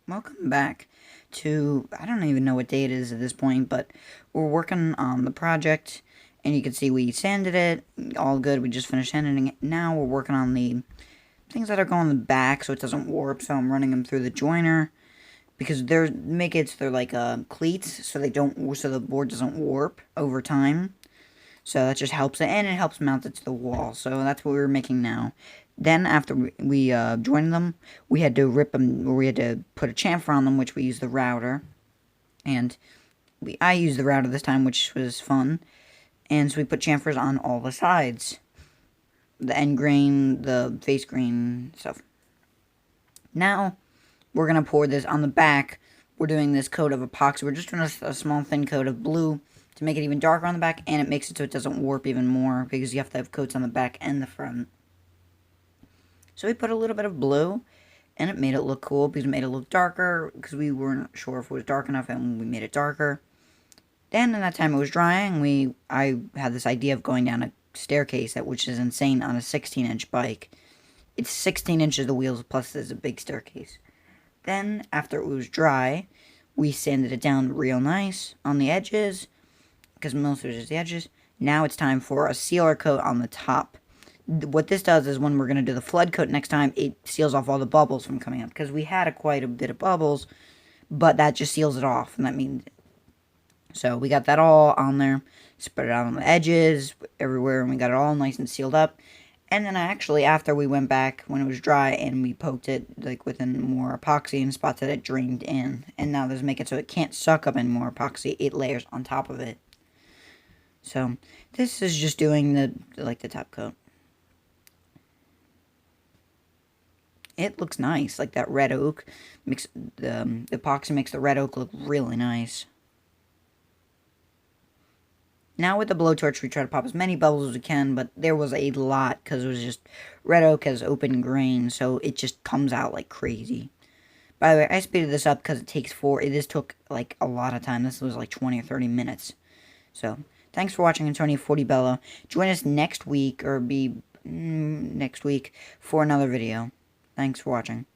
Welcome back to, I don't even know what day it is at this point, but we're working on the project, and you can see we sanded it, all good, we just finished sanding it. Now we're working on the things that are going in the back so it doesn't warp, so I'm running them through the joiner, because they're like cleats, so the board doesn't warp over time. So that just helps it, and it helps mount it to the wall. So that's what we were making now. Then after we joined them, we had to rip them, or we had to put a chamfer on them, which we used the router. And I used the router this time, which was fun. And so we put chamfers on all the sides. The end grain, the face grain, stuff. Now, we're going to pour this on the back. We're doing this coat of epoxy. We're just doing a small thin coat of blue to make it even darker on the back, and it makes it so it doesn't warp even more, because you have to have coats on the back and the front. So we put a little bit of blue, and it made it look cool, because it made it look darker, because we weren't sure if it was dark enough, and we made it darker. Then, in that time it was drying, I had this idea of going down a staircase, which is insane, on a 16-inch bike. It's 16 inches the wheels, plus there's a big staircase. Then, after it was dry, we sanded it down real nice on the edges, because most of it is the edges. Now it's time for a sealer coat on the top. What this does is when we're going to do the flood coat next time, it seals off all the bubbles from coming up, because we had quite a bit of bubbles, but that just seals it off, and that means it. So we got that all on there, spread it out on the edges, everywhere, and we got it all nice and sealed up. And then after we went back when it was dry and we poked it like with more epoxy in spots that it drained in, and now this make it so it can't suck up any more epoxy, it layers on top of it. So this is just doing the top coat. It looks nice, like that red oak makes the epoxy makes the red oak look really nice. Now with the blowtorch, we try to pop as many bubbles as we can, but there was a lot, because it was just red oak has open grain, so it just comes out like crazy. By the way, I speeded this up because this took like a lot of time. This was like 20 or 30 minutes. So, thanks for watching, Antonio 40 Bello. Join us next week, or next week, for another video. Thanks for watching.